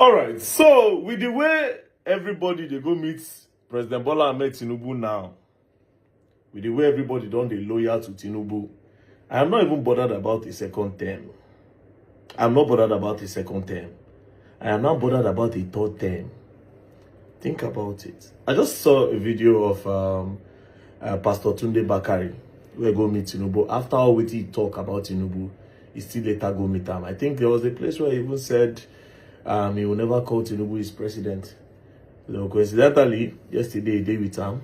All right, so with the way everybody they go meet President Bola Ahmed Tinubu now, with the way everybody done the loyal to Tinubu, I am not even bothered about the second term. I'm not bothered about the second term. I am not bothered about the third term. Think about it. I just saw a video of Pastor Tunde Bakari, where go meet Tinubu. After all what he talk about Tinubu, he still later go meet him. I think there was a place where he even said he will never call Tinubu his president. So coincidentally, yesterday he did with him.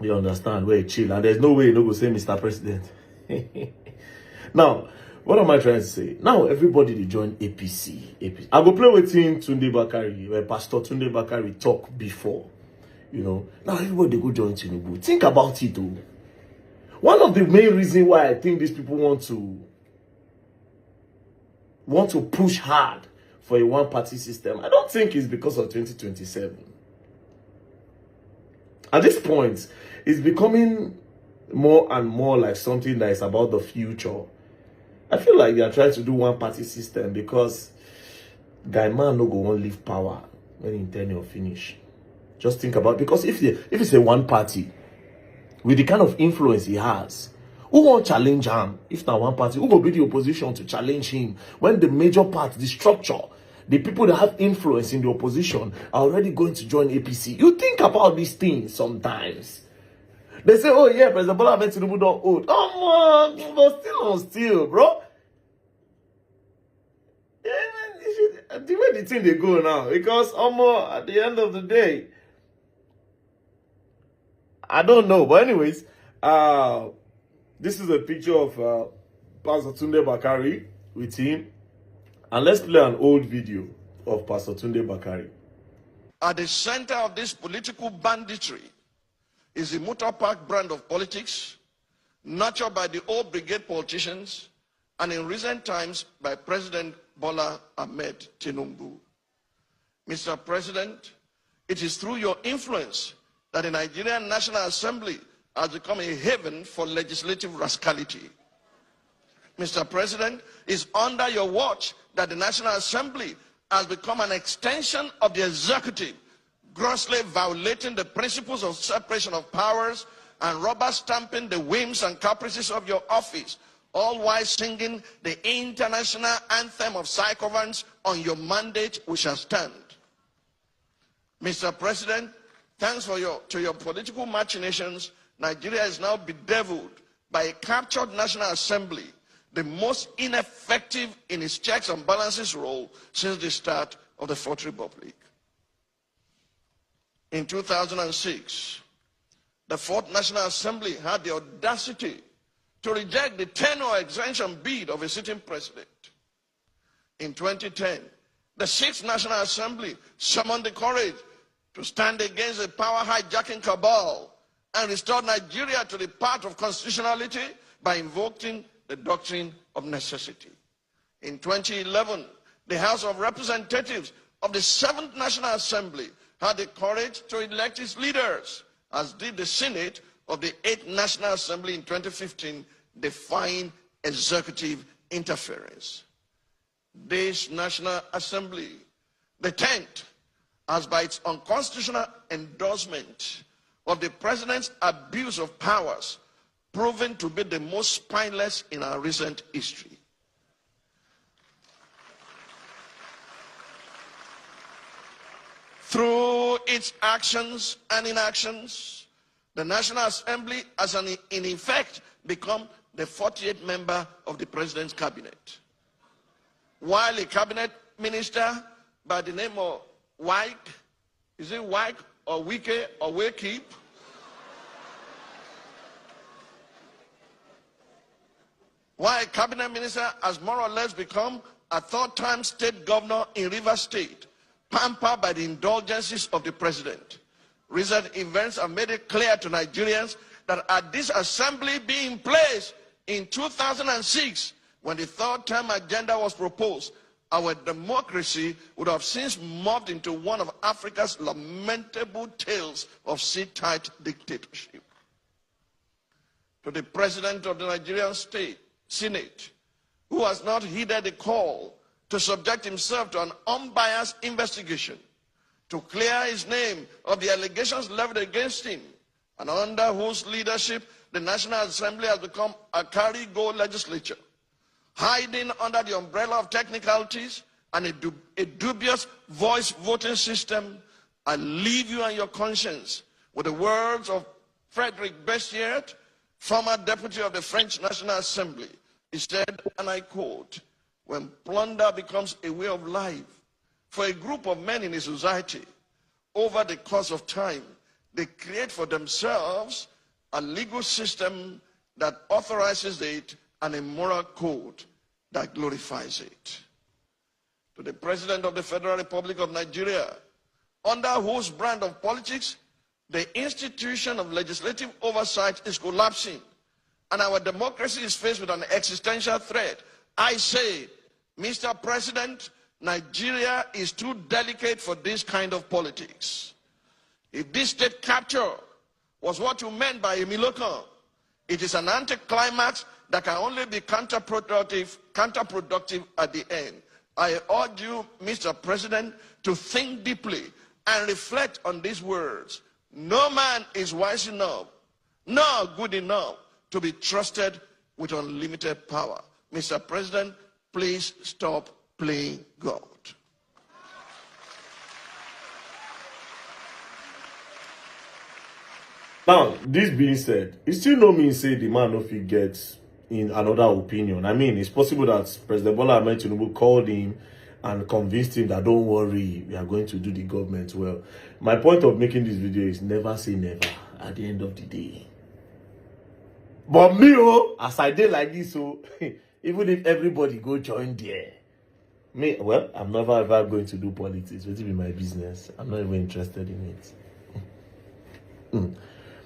You understand where he chill, and there's no way he no go say Mr. President. Now, what am I trying to say? Now everybody they join APC. I go play with him Tunde Bakari, where Pastor Tunde Bakari talk before. You know, now everybody they go join Tinubu. Think about it though. One of the main reasons why I think these people want to push hard for a one-party system, I don't think it's because of 2027. At this point, it's becoming more and more like something that is about the future. I feel like they are trying to do one-party system because guy man no go want leave power when in tenure finish. Just think about, because if it's a one-party, with the kind of influence he has, who won't challenge him? If not one party, who will be the opposition to challenge him? When the major part, the structure, the people that have influence in the opposition are already going to join APC. You think about these things sometimes. They say, oh yeah, President Bola Ahmed Tinubu don't old. Oh man, but still on still, bro. Yeah, the way the thing they go now, because at the end of the day, I don't know. But anyways, this is a picture of Pastor Tunde Bakari with him. And let's play an old video of Pastor Tunde Bakari. At the center of this political banditry is the motor park brand of politics, nurtured by the old brigade politicians, and in recent times by President Bola Ahmed Tinubu. Mr. President, it is through your influence that the Nigerian National Assembly has become a haven for legislative rascality. Mr. President, it's under your watch that the National Assembly has become an extension of the executive, grossly violating the principles of separation of powers and rubber stamping the whims and caprices of your office, all while singing the international anthem of psychoviolence on your mandate we shall stand. Mr. President, thanks to your political machinations, Nigeria is now bedeviled by a captured National Assembly, the most ineffective in its checks and balances role since the start of the Fourth Republic. In 2006, the Fourth National Assembly had the audacity to reject the tenure extension bid of a sitting president. In 2010, the Sixth National Assembly summoned the courage to stand against the power hijacking cabal and restore Nigeria to the path of constitutionality by invoking the doctrine of necessity. In 2011, the House of Representatives of the Seventh National Assembly had the courage to elect its leaders, as did the Senate of the Eighth National Assembly in 2015, defying executive interference. This National Assembly, the 10th, has by its unconstitutional endorsement of the president's abuse of powers proven to be the most spineless in our recent history. Through its actions and inactions, the National Assembly has in effect become the 48th member of the president's cabinet. While a cabinet minister by the name of Wike, is it Wike or Wike or Wakeep? Why a cabinet minister has more or less become a third-time state governor in Rivers State, pampered by the indulgences of the president. Recent events have made it clear to Nigerians that had this assembly been in place in 2006, when the third-term agenda was proposed, our democracy would have since morphed into one of Africa's lamentable tales of sit-tight dictatorship. To the president of the Nigerian Senate, who has not heeded the call to subject himself to an unbiased investigation, to clear his name of the allegations leveled against him, and under whose leadership the National Assembly has become a carry-go legislature, hiding under the umbrella of technicalities and a dubious voice voting system. I leave you and your conscience with the words of Frederic Bessières, former deputy of the French National Assembly. He said, and I quote, "When plunder becomes a way of life for a group of men in a society, over the course of time, they create for themselves a legal system that authorizes it and a moral code that glorifies it." To the President of the Federal Republic of Nigeria, under whose brand of politics the institution of legislative oversight is collapsing and our democracy is faced with an existential threat, I say, Mr. President, Nigeria is too delicate for this kind of politics. If this state capture was what you meant by Emilokan, it is an anticlimax that can only be counterproductive at the end. I urge you, Mr. President, to think deeply and reflect on these words. No man is wise enough, nor good enough to be trusted with unlimited power. Mr. President, please stop playing God. Now, this being said, it still no mean say the man no fit get in another opinion. I mean, it's possible that President Bola Ahmed Tinubu called him and convinced him that don't worry, we are going to do the government well. My point of making this video is never say never at the end of the day. But me, as I did like this, even if everybody go join there, me, well, I'm never ever going to do politics. It will be my business. I'm not even interested in it.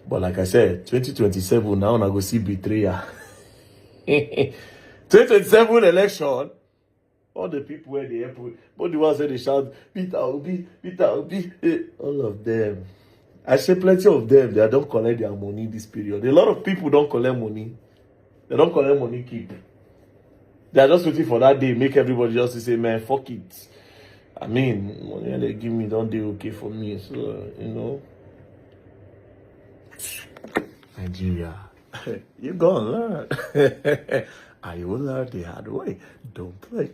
But like I said, 2027, now I go see betrayer. 2027 election, all the people where they help, but the ones where they shout, Peter Obi, all of them. I say plenty of them, they don't collect their money this period. A lot of people don't collect money. They don't collect money keep. They are just waiting for that day, make everybody just say, man, fuck it. I mean, money they give me don't do okay for me. So, you know. Nigeria, you gonna learn. I will learn the hard way. Don't play.